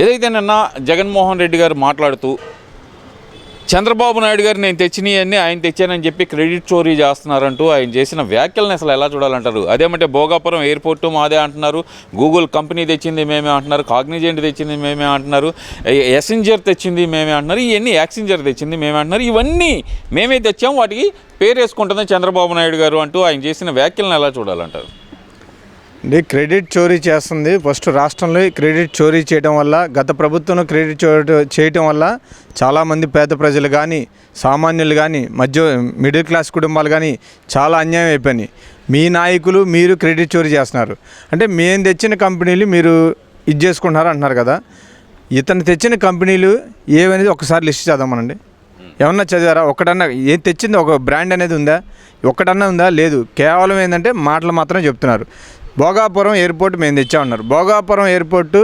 ఏదైతే నిన్న జగన్మోహన్ రెడ్డి గారు మాట్లాడుతూ చంద్రబాబు నాయుడు గారు నేను తెచ్చినవన్నీ ఆయన తెచ్చానని చెప్పి క్రెడిట్ చోరీ చేస్తున్నారంటూ ఆయన చేసిన వ్యాఖ్యలను అసలు ఎలా చూడాలంటారు? అదేమంటే భోగాపురం ఎయిర్పోర్టు మాదే అంటున్నారు, గూగుల్ కంపెనీ తెచ్చింది మేమే అంటున్నారు, కాగ్నిజెంట్ తెచ్చింది మేమే అంటున్నారు, ఎసెంజర్ తెచ్చింది మేమే అంటున్నారు, ఇవన్నీ యాక్సెంజర్ తెచ్చింది మేమే అంటున్నారు, ఇవన్నీ మేమే తెచ్చాం, వాటికి పేరు వేసుకుంటుంది చంద్రబాబు నాయుడు గారు అంటూ ఆయన చేసిన వ్యాఖ్యలను ఎలా చూడాలంటారు? అంటే క్రెడిట్ చోరీ చేస్తుంది. ఫస్ట్ రాష్ట్రంలో క్రెడిట్ చోరీ చేయడం వల్ల, గత ప్రభుత్వంలో క్రెడిట్ చోరీ చేయడం వల్ల చాలామంది పేద ప్రజలు కానీ, సామాన్యులు కానీ, మిడిల్ క్లాస్ కుటుంబాలు కానీ చాలా అన్యాయం అయిపోయినాయి. మీ నాయకులు మీరు క్రెడిట్ చోరీ చేస్తున్నారు అంటే మేము తెచ్చిన కంపెనీలు మీరు ఇది చేసుకుంటున్నారు అంటున్నారు కదా. ఇతను తెచ్చిన కంపెనీలు ఏవనేది ఒకసారి లిస్ట్ చేద్దామనండి. ఏమన్నా చదివారా? ఒకటన్నా ఏం తెచ్చింది? ఒక బ్రాండ్ అనేది ఉందా? ఒకటన్నా ఉందా? లేదు. కేవలం ఏంటంటే మాటలు మాత్రమే చెప్తున్నారు. భోగాపురం ఎయిర్పోర్ట్ మేము తెచ్చామన్నారు. భోగాపురం ఎయిర్పోర్టు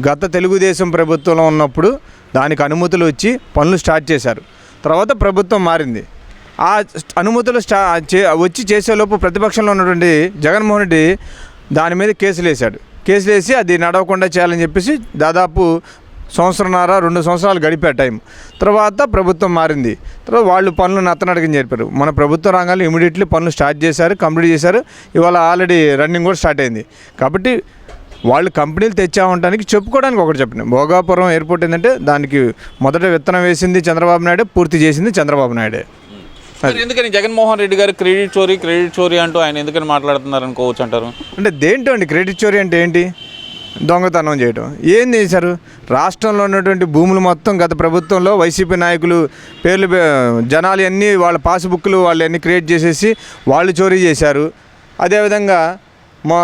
గత తెలుగుదేశం ప్రభుత్వంలో ఉన్నప్పుడు దానికి అనుమతులు వచ్చి పనులు స్టార్ట్ చేశారు. తర్వాత ప్రభుత్వం మారింది. ఆ అనుమతులు వచ్చి చేసేలోపు ప్రతిపక్షంలో ఉన్నటువంటి జగన్మోహన్ రెడ్డి దాని మీద కేసులు వేసి అది నడవకుండా చేయాలని చెప్పేసి దాదాపు 1.5-2 సంవత్సరాలు గడిపే టైం. తర్వాత ప్రభుత్వం మారింది. తర్వాత వాళ్ళు పనులు నత్తనడకని చెప్పారు. మన ప్రభుత్వ రంగాలు ఇమీడియట్లీ పనులు స్టార్ట్ చేశారు, కంప్లీట్ చేశారు. ఇవాళ ఆల్రెడీ రన్నింగ్ కూడా స్టార్ట్ అయింది. కాబట్టి వాళ్ళు కంపెనీలు తెచ్చామంటానికి చెప్పుకోవడానికి ఒకటి చెప్పిన భోగాపురం ఎయిర్పోర్ట్ ఏంటంటే దానికి మొదట విత్తనం వేసింది చంద్రబాబు నాయుడు, పూర్తి చేసింది చంద్రబాబు నాయుడే. ఎందుకని జగన్మోహన్ రెడ్డి గారు క్రెడిట్ చోరీ అంటూ ఆయన ఎందుకని మాట్లాడుతున్నారు అనుకోవచ్చు అంటారు? అంటే దేంటో అండి క్రెడిట్ చోరీ అంటే ఏంటి? దొంగతనం చేయడం. ఏం చేశారు? రాష్ట్రంలో ఉన్నటువంటి భూములు మొత్తం గత ప్రభుత్వంలో వైసీపీ నాయకులు పేర్లు జనాలు అన్నీ వాళ్ళ పాస్బుక్లు వాళ్ళు అన్నీ క్రియేట్ చేసేసి వాళ్ళు చోరీ చేశారు. అదేవిధంగా మా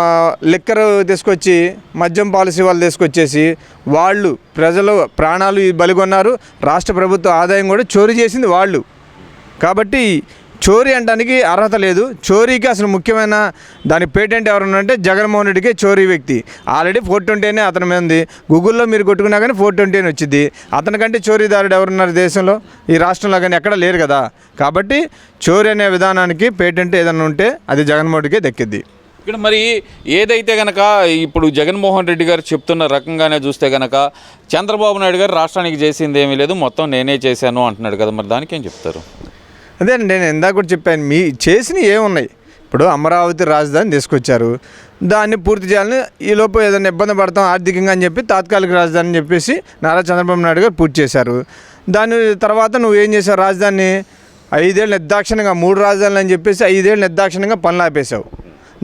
లిక్కర్ తీసుకొచ్చి మద్యం పాలసీ వాళ్ళు తీసుకొచ్చేసి వాళ్ళు ప్రజలు ప్రాణాలు బలిగొన్నారు. రాష్ట్ర ప్రభుత్వ ఆదాయం కూడా చోరీ చేసింది వాళ్ళు. కాబట్టి చోరీ అనడానికి అర్హత లేదు. చోరీకి అసలు ముఖ్యమైన దాని పేటెంట్ ఎవరున్నారంటే జగన్మోహన్ రెడ్డికి చోరీ వ్యక్తి. ఆల్రెడీ 420 అతని మీద ఉంది. గూగుల్లో మీరు కొట్టుకున్నా కానీ 420 వచ్చింది. అతనికంటే చోరీదారుడు ఎవరున్నారు దేశంలో? ఈ రాష్ట్రంలో కానీ ఎక్కడా లేరు కదా. కాబట్టి చోరీ అనే విధానానికి పేటెంట్ ఏదైనా ఉంటే అది జగన్మోహన్ రెడ్డికే దక్కిద్ది. ఇక్కడ మరి ఏదైతే కనుక ఇప్పుడు జగన్మోహన్ రెడ్డి గారు చెప్తున్న రకంగానే చూస్తే కనుక చంద్రబాబు నాయుడు గారు రాష్ట్రానికి చేసింది ఏమీ లేదు, మొత్తం నేనే చేశాను అంటున్నాడు కదా. మరి దానికి ఏం చెప్తారు? అదే నేను ఇందాక కూడా చెప్పాను, మీ చేసినవి ఏమున్నాయి? ఇప్పుడు అమరావతి రాజధాని తీసుకొచ్చారు, దాన్ని పూర్తి చేయాలని ఈలోపు ఏదైనా ఇబ్బంది పడతాం ఆర్థికంగా అని చెప్పి తాత్కాలిక రాజధాని అని చెప్పేసి నారా చంద్రబాబు నాయుడు గారు పూర్తి చేశారు. దాని తర్వాత నువ్వేం చేసావు? రాజధాని 5 ఏళ్ళు నిర్దాక్షిణ్యంగా 3 రాజధానులు అని చెప్పేసి 5 ఏళ్ళు నిర్దాక్షిణ్యంగా పనులు ఆపేశావు.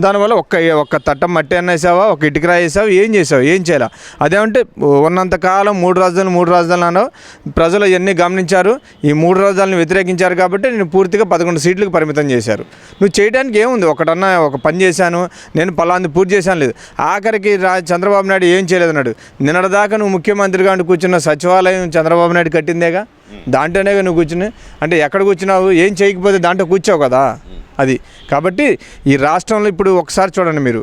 దానివల్ల ఒక్క తట్టం మట్టి అన్న వేసావా? ఒక ఇటుకరా వేసావు? ఏం చేసావు? ఏం చేయాలా? అదేమంటే ఉన్నంతకాలం 3 రాజధానులు అన్నావు. ప్రజలు ఇవన్నీ గమనించారు. ఈ 3 రాజధానులను వ్యతిరేకించారు కాబట్టి నేను పూర్తిగా 11 సీట్లకు పరిమితం చేశారు. నువ్వు చేయడానికి ఏముంది? ఒక పని చేశాను నేను పలాంది పూర్తి చేశాను లేదు. ఆఖరికి చంద్రబాబు నాయుడు ఏం చేయలేదన్నాడు. నిన్నటిదాకా నువ్వు ముఖ్యమంత్రిగా కూర్చున్న సచివాలయం చంద్రబాబు నాయుడు కట్టిందేగా, దాంట్లోనేగా నువ్వు కూర్చుని. అంటే ఎక్కడ కూర్చున్నావు? ఏం చేయకపోతే దాంట్లో కూర్చోవు కదా. అది కాబట్టి ఈ రాష్ట్రంలో ఇప్పుడు ఒకసారి చూడండి, మీరు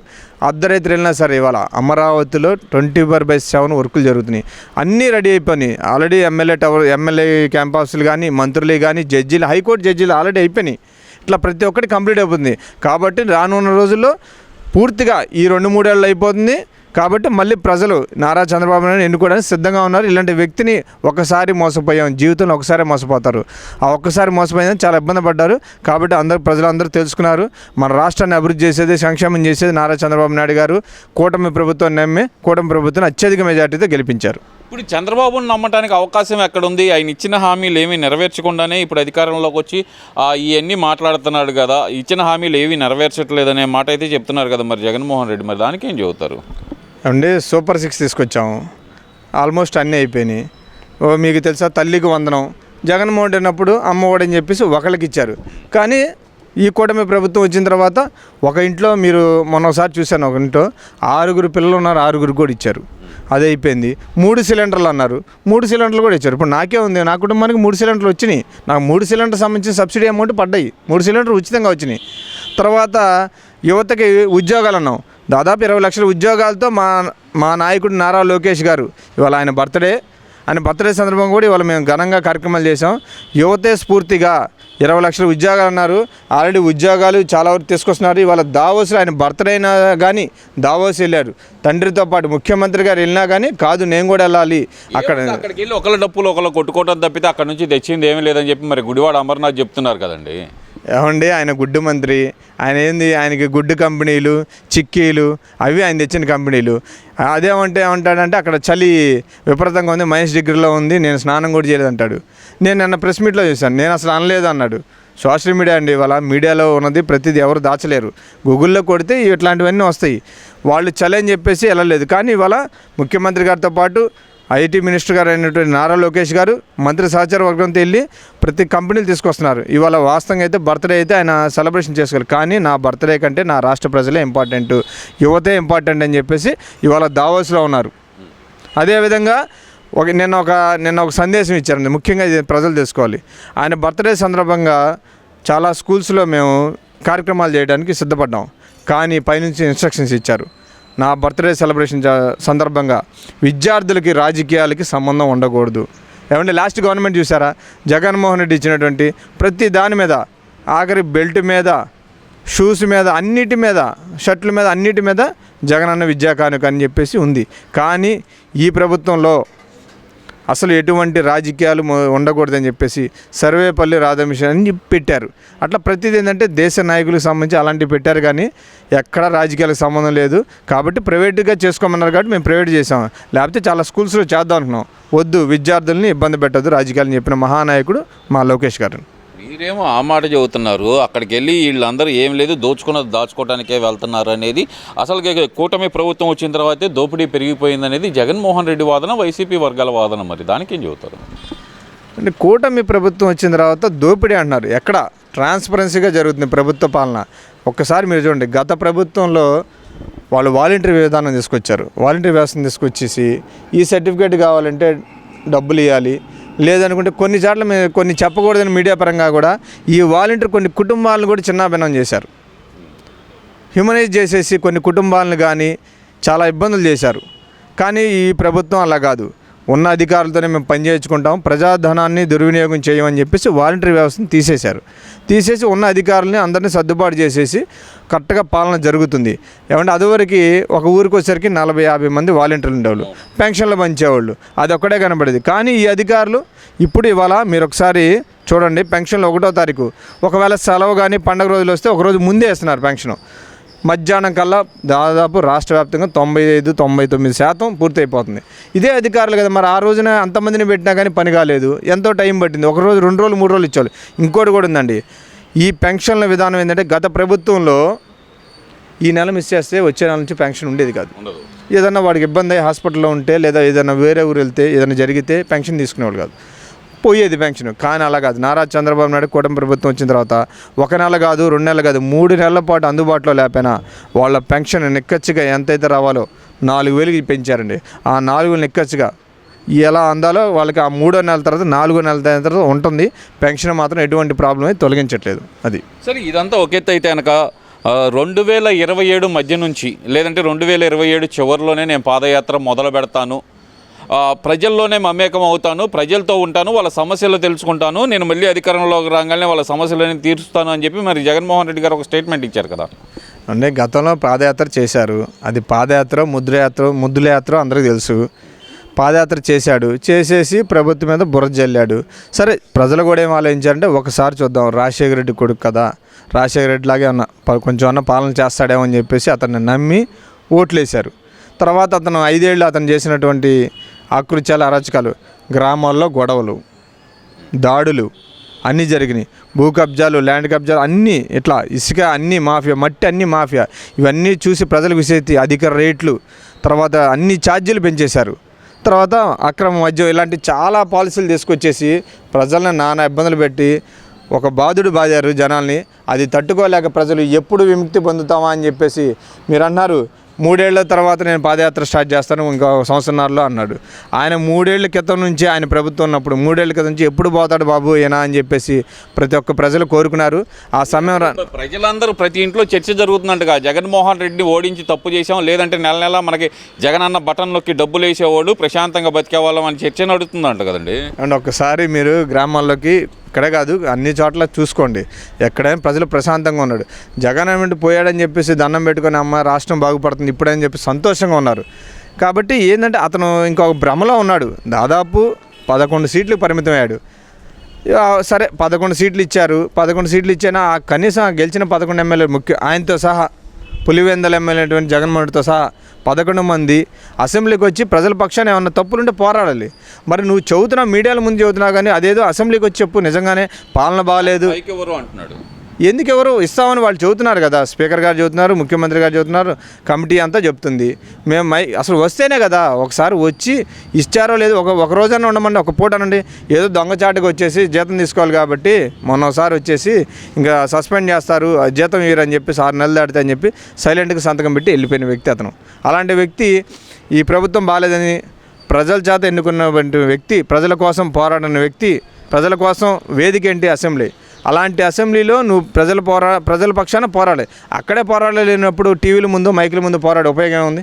అర్ధరాత్రి వెళ్ళినా సరే ఇవాళ అమరావతిలో 24/7 వర్కులు జరుగుతున్నాయి. అన్నీ రెడీ అయిపోయినాయి. ఆల్రెడీ ఎమ్మెల్యే క్యాంపస్లు కానీ, మంత్రులు కానీ, జడ్జీలు, హైకోర్టు జడ్జీలు ఆల్రెడీ అయిపోయినాయి. ఇట్లా ప్రతి ఒక్కటి కంప్లీట్ అయిపోతుంది. కాబట్టి రానున్న రోజుల్లో పూర్తిగా ఈ 2-3 ఏళ్ళు అయిపోతుంది. కాబట్టి మళ్ళీ ప్రజలు నారా చంద్రబాబు నాయుడు ఎన్నుకోవడానికి సిద్ధంగా ఉన్నారు. ఇలాంటి వ్యక్తిని ఒకసారి మోసపోయాం, జీవితంలో ఒకసారి మోసపోతారు. ఆ ఒక్కసారి మోసపోయిందని చాలా ఇబ్బంది పడ్డారు. కాబట్టి ప్రజలందరూ తెలుసుకున్నారు. మన రాష్ట్రాన్ని అభివృద్ధి చేసేది, సంక్షేమం చేసేది నారా చంద్రబాబు నాయుడు గారు. కూటమి ప్రభుత్వాన్ని నమ్మి కూటమి ప్రభుత్వాన్ని అత్యధిక మెజార్టీతో గెలిపించారు. ఇప్పుడు చంద్రబాబును నమ్మటానికి అవకాశం ఎక్కడుంది? ఆయన ఇచ్చిన హామీలు ఏమీ నెరవేర్చకుండానే ఇప్పుడు అధికారంలోకి వచ్చి ఇవన్నీ మాట్లాడుతున్నాడు కదా. ఇచ్చిన హామీలు ఏవి నెరవేర్చట్లేదనే మాట అయితే చెప్తున్నారు కదా మరి జగన్మోహన్ రెడ్డి. మరి దానికి ఏం చెబుతారు? అంటే సూపర్ 6 తీసుకొచ్చాము, ఆల్మోస్ట్ అన్నీ అయిపోయినాయి. మీకు తెలుసా తల్లికి వందనం జగన్మోహన్ రెడ్డి ఉన్నప్పుడు అమ్మఒడి అని చెప్పేసి ఒకళ్ళకి ఇచ్చారు. కానీ ఈ కూటమి ప్రభుత్వం వచ్చిన తర్వాత ఒక ఇంట్లో మీరు మొన్నసారి చూశాను, ఒక ఇంట్లో 6 పిల్లలు ఉన్నారు, 6 కూడా ఇచ్చారు. అదే అయిపోయింది. 3 సిలిండర్లు అన్నారు, 3 సిలిండర్లు కూడా ఇచ్చారు. ఇప్పుడు నాకే ఉంది, నా కుటుంబానికి 3 సిలిండర్లు వచ్చినాయి. నాకు 3 సిలిండర్ సంబంధించిన సబ్సిడీ అమౌంట్ పడ్డాయి. 3 సిలిండర్లు ఉచితంగా వచ్చినాయి. తర్వాత యువతకి ఉద్యోగాలు అన్నాం. దాదాపు 20 లక్షల ఉద్యోగాలతో మా నాయకుడు నారా లోకేష్ గారు ఇవాళ ఆయన బర్త్డే సందర్భంగా కూడా ఇవాళ మేము ఘనంగా కార్యక్రమాలు చేసాం. యువతే స్ఫూర్తిగా 20 లక్షల ఉద్యోగాలు అన్నారు. ఆల్రెడీ ఉద్యోగాలు చాలా వరకు తీసుకొస్తున్నారు. ఇవాళ దావోస్లో ఆయన బర్త్డే అయినా కానీ దావోస్ వెళ్ళారు. తండ్రితో పాటు ముఖ్యమంత్రి గారు వెళ్ళినా కానీ కాదు నేను కూడా వెళ్ళాలి అక్కడికి వెళ్ళి ఒకళ్ళ డప్పులు ఒకళ్ళు కొట్టుకోవడం తప్పితే అక్కడ నుంచి తెచ్చింది ఏమీ లేదని చెప్పి మరి గుడివాడ అమర్నాథ్ చెప్తున్నారు కదండి. ఏమండి ఆయన గుడ్డు మంత్రి, ఆయన ఏంది, ఆయనకి గుడ్డు కంపెనీలు, చిక్కీలు అవి ఆయన తెచ్చిన కంపెనీలు. అదేమంటే ఏమంటాడంటే అక్కడ చలి విపరీతంగా ఉంది, -డిగ్రీలో ఉంది, నేను స్నానం కూడా చేయలేదు అంటాడు. నేను నిన్న ప్రెస్ మీట్లో చూశాను, నేను అసలు అనలేదు అన్నాడు. సోషల్ మీడియా అండి, ఇవాళ మీడియాలో ఉన్నది ప్రతిదీ ఎవరు దాచలేరు. గూగుల్లో కొడితే ఇట్లాంటివన్నీ వస్తాయి. వాళ్ళు చలి అని చెప్పేసి వెళ్ళలేదు. కానీ ఇవాళ ముఖ్యమంత్రి గారితో పాటు ఐటీ మినిస్టర్ గారు అయినటువంటి నారా లోకేష్ గారు మంత్రి సహచార వర్గంతో వెళ్ళి ప్రతి కంపెనీలు తీసుకొస్తున్నారు. ఇవాళ వాస్తవంగా అయితే బర్త్డే అయితే ఆయన సెలబ్రేషన్ చేసుకోవాలి. కానీ నా బర్త్డే కంటే నా రాష్ట్ర ప్రజలే ఇంపార్టెంట్, యువతే ఇంపార్టెంట్ అని చెప్పేసి ఇవాళ దావోస్లో ఉన్నారు. అదేవిధంగా నిన్న ఒక సందేశం ఇచ్చారండి, ముఖ్యంగా ఇది ప్రజలు తెలుసుకోవాలి. ఆయన బర్త్డే సందర్భంగా చాలా స్కూల్స్లో మేము కార్యక్రమాలు చేయడానికి సిద్ధపడ్డాం. కానీ పైనుంచి ఇన్స్ట్రక్షన్స్ ఇచ్చారు, నా బర్త్డే సెలబ్రేషన్ సందర్భంగా విద్యార్థులకి రాజకీయాలకి సంబంధం ఉండకూడదు. ఏమంటే లాస్ట్ గవర్నమెంట్ చూసారా, జగన్మోహన్ రెడ్డి ఇచ్చినటువంటి ప్రతి దాని మీద, ఆఖరి బెల్ట్ మీద, షూస్ మీద, అన్నిటి మీద, షర్ట్ల మీద, అన్నిటి మీద జగనన్న విద్యా కానుక అని చెప్పేసి ఉంది. కానీ ఈ ప్రభుత్వంలో అసలు ఎటువంటి రాజకీయాలు ఉండకూడదని చెప్పేసి సర్వేపల్లి రాధామిషన్ అని పెట్టారు. అట్లా ప్రతిదీ ఏంటంటే దేశ నాయకులకు సంబంధించి అలాంటివి పెట్టారు. కానీ ఎక్కడా రాజకీయాలకు సంబంధం లేదు. కాబట్టి ప్రైవేట్గా చేసుకోమన్నారు కాబట్టి మేము ప్రైవేట్ చేసాం. లేకపోతే చాలా స్కూల్స్లో చేద్దాం అనుకున్నాం. వద్దు, విద్యార్థుల్ని ఇబ్బంది పెట్టద్దు రాజకీయాలని చెప్పిన మహానాయకుడు మా లోకేష్ గారు. మీరేమో ఆ మాట చెబుతున్నారు, అక్కడికి వెళ్ళి వీళ్ళందరూ ఏం లేదు దోచుకున్నది దాచుకోవడానికే వెళ్తున్నారు అనేది. అసలు కూటమి ప్రభుత్వం వచ్చిన తర్వాతే దోపిడీ పెరిగిపోయింది అనేది జగన్మోహన్ రెడ్డి వాదన, వైసీపీ వర్గాల వాదన. మరి దానికి ఏం చెబుతారు? అంటే కూటమి ప్రభుత్వం వచ్చిన తర్వాత దోపిడీ అంటున్నారు. ఎక్కడ ట్రాన్స్పరెన్సీగా జరుగుతుంది ప్రభుత్వ పాలన. ఒక్కసారి మీరు చూడండి, గత ప్రభుత్వంలో వాళ్ళు వాలంటరీ విధానం తీసుకొచ్చారు. వాలంటరీ వ్యవస్థను తీసుకొచ్చేసి ఈ సర్టిఫికేట్ కావాలంటే డబ్బులు ఇవ్వాలి, లేదనుకుంటే కొన్ని చోట్ల మేము కొన్ని చెప్పకూడదని మీడియా పరంగా కూడా ఈ వాలంటీర్ కొన్ని కుటుంబాలను కూడా చిన్నాభిన్నం చేశారు. హ్యూమనైజ్ చేసేసి కొన్ని కుటుంబాలను కానీ చాలా ఇబ్బందులు చేశారు. కానీ ఈ ప్రభుత్వం అలా కాదు, ఉన్న అధికారులతోనే మేము పనిచేయించుకుంటాం, ప్రజాధనాన్ని దుర్వినియోగం చేయమని చెప్పేసి వాలంటరీ వ్యవస్థను తీసేసి ఉన్న అధికారులని అందరినీ సర్దుబాటు చేసేసి కరెక్ట్గా పాలన జరుగుతుంది. ఏమంటే అదివరకు ఒక ఊరికి వచ్చేసరికి 40-50 మంది వాలంటీర్లు ఉండేవాళ్ళు, పెన్షన్లు పంచేవాళ్ళు, అది ఒక్కడే కనబడేది. కానీ ఈ అధికారులు ఇప్పుడు ఇవాళ మీరు ఒకసారి చూడండి, పెన్షన్లు 1వ తారీఖు ఒకవేళ సెలవు కానీ పండుగ రోజులు వస్తే ఒకరోజు ముందే వేస్తున్నారు పెన్షను. మధ్యాహ్నం కల్లా దాదాపు రాష్ట్ర వ్యాప్తంగా 95-99% పూర్తయిపోతుంది. ఇదే అధికారులు కదా. మరి ఆ రోజున అంతమందిని పెట్టినా కానీ పని కాలేదు, ఎంతో టైం పట్టింది. 1 రోజు 2 రోజులు 3 రోజులు ఇచ్చేవాళ్ళు. ఇంకోటి కూడా ఉందండి, ఈ పెన్షన్ల విధానం ఏంటంటే గత ప్రభుత్వంలో ఈ నెల మిస్ చేస్తే వచ్చే నెల నుంచి పెన్షన్ ఉండేది కాదు. ఏదన్నా వాడికి ఇబ్బంది అయ్యి హాస్పిటల్లో ఉంటే లేదా ఏదైనా వేరే ఊరు వెళ్తే ఏదైనా జరిగితే పెన్షన్ తీసుకునేవాళ్ళు కాదు, పోయేది పెన్షన్. కానీ అలా కాదు, నారా చంద్రబాబు నాయుడు కూటమి ప్రభుత్వం వచ్చిన తర్వాత 1 నెల కాదు, 2 నెలలు కాదు, 3 నెలల పాటు అందుబాటులో లేకపోయినా వాళ్ళ పెన్షన్ నిక్కచ్చిగా ఎంతైతే రావాలో 4,000కి పెంచారండి. ఆ 4,000 నిక్కచ్చిగా ఎలా అందాలో వాళ్ళకి ఆ 3వ నెల తర్వాత 4వ నెల తర్వాత ఉంటుంది. పెన్షన్ మాత్రం ఎటువంటి ప్రాబ్లం అయితే తొలగించట్లేదు. అది సరే, ఇదంతా ఒక ఎత్తు అయితే కనుక 2027 మధ్య నుంచి లేదంటే 2027 చివరిలోనే నేను పాదయాత్ర మొదలు పెడతాను, ప్రజల్లోనే మమేకం అవుతాను, ప్రజలతో ఉంటాను, వాళ్ళ సమస్యలు తెలుసుకుంటాను, నేను మళ్ళీ అధికారంలోకి రాగానే వాళ్ళ సమస్యలని తీరుస్తాను అని చెప్పి మరి జగన్మోహన్ రెడ్డి గారు ఒక స్టేట్మెంట్ ఇచ్చారు కదా. అంటే గతంలో పాదయాత్ర చేశారు. అది పాదయాత్ర ముద్దుల యాత్ర అందరికీ తెలుసు. పాదయాత్ర చేసేసి ప్రభుత్వం మీద బురద జల్లాడు. సరే, ప్రజలు కూడా ఏం ఆలోచించారంటే ఒకసారి చూద్దాం, రాజశేఖర రెడ్డి కొడుకు కదా, రాజశేఖర రెడ్డి లాగే కొంచెం అన్న పాలన చేస్తాడేమో అని చెప్పేసి అతన్ని నమ్మి ఓట్లేశారు. తర్వాత అతను 5 ఏళ్ళు అతను చేసినటువంటి ఆకృత్యాలు, అరాచకాలు, గ్రామాల్లో గొడవలు, దాడులు అన్నీ జరిగినాయి. భూ కబ్జాలు, ల్యాండ్ కబ్జాలు అన్నీ, ఇట్లా ఇసుక అన్నీ మాఫియా, మట్టి అన్నీ మాఫియా. ఇవన్నీ చూసి ప్రజలకు విసేతి అధిక రేట్లు, తర్వాత అన్ని ఛార్జీలు పెంచేశారు. తర్వాత అక్రమ మద్యం, ఇలాంటి చాలా పాలసీలు తీసుకొచ్చేసి ప్రజలను నానా ఇబ్బందులు పెట్టి ఒక బాధారు జనాల్ని. అది తట్టుకోలేక ప్రజలు ఎప్పుడు విముక్తి పొందుతామా అని చెప్పేసి మీరు అన్నారు. 3 ఏళ్ల తర్వాత నేను పాదయాత్ర స్టార్ట్ చేస్తాను ఇంకో సంవత్సరంలో అన్నాడు. ఆయన 3 ఏళ్ల క్రితం నుంచి ఆయన ప్రభుత్వం ఉన్నప్పుడు 3 ఏళ్ల క్రితం నుంచి ఎప్పుడు పోతాడు బాబు ఏనా అని చెప్పేసి ప్రతి ఒక్క ప్రజలు కోరుకున్నారు. ఆ సమయం ప్రజలందరూ ప్రతి ఇంట్లో చర్చ జరుగుతుందంటగా, జగన్మోహన్ రెడ్డిని ఓడించి తప్పు చేసాం, లేదంటే నెల నెల మనకి జగనన్న బటన్లోకి డబ్బులు వేసేవాడు ప్రశాంతంగా బతికేవాళ్ళం అని చర్చ నడుతుందంట కదండి. అండ్ ఒక్కసారి మీరు గ్రామాల్లోకి ఇక్కడే కాదు అన్ని చోట్ల చూసుకోండి, ఎక్కడైనా ప్రజలు ప్రశాంతంగా ఉన్నాడు. జగన్ ఏమిటి పోయాడని చెప్పేసి దండం పెట్టుకొని అమ్మ రాష్ట్రం బాగుపడుతుంది ఇప్పుడని చెప్పి సంతోషంగా ఉన్నారు. కాబట్టి ఏంటంటే అతను ఇంకొక భ్రమలో ఉన్నాడు. దాదాపు 11 సీట్లు పరిమితమయ్యాడు. సరే 11 సీట్లు ఇచ్చారు, 11 సీట్లు ఇచ్చినా కనీసం గెలిచిన 11 ఎమ్మెల్యేలు ముఖ్యం, ఆయనతో సహా పులివెందల ఎమ్మెల్యే అయినటువంటి జగన్మోహన్తో సహా 11 మంది అసెంబ్లీకి వచ్చి ప్రజల పక్షాన ఏమన్నా తప్పులుంటే పోరాడాలి. మరి నువ్వు చెబుతున్నావు, మీడియాల ముందు చెబుతున్నావు, కానీ అదేదో అసెంబ్లీకి వచ్చి చెప్పు నిజంగానే పాలన బాగాలేదు అంటున్నాడు. ఎందుకు ఎవరు ఇస్తామని వాళ్ళు చెబుతున్నారు కదా, స్పీకర్ గారు చెబుతున్నారు, ముఖ్యమంత్రి గారు చెబుతున్నారు, కమిటీ అంతా చెప్తుంది. మేము అసలు వస్తేనే కదా, ఒకసారి వచ్చి ఇచ్చారో లేదు ఒక రోజైనా ఉండమండి, ఒక పూట అనండి. ఏదో దొంగచాటుగా వచ్చేసి జీతం తీసుకోవాలి కాబట్టి మొన్న ఒకసారి వచ్చేసి ఇంకా సస్పెండ్ చేస్తారు, జీతం ఇవ్వరని చెప్పి 6 నెలలు దాటితే అని చెప్పి సైలెంట్గా సంతకం పెట్టి వెళ్ళిపోయిన వ్యక్తి అతను. అలాంటి వ్యక్తి ఈ ప్రభుత్వం బాగాలేదని ప్రజల చేత ఎన్నుకున్నటువంటి వ్యక్తి, ప్రజల కోసం పోరాడిన వ్యక్తి, ప్రజల కోసం వేదిక ఏంటి అసెంబ్లీ. అలాంటి అసెంబ్లీలో నువ్వు ప్రజల పక్షాన పోరాడాలి. అక్కడే పోరాడలేనప్పుడు టీవీల ముందు మైకుల ముందు పోరాడే ఉపయోగం ఉంది?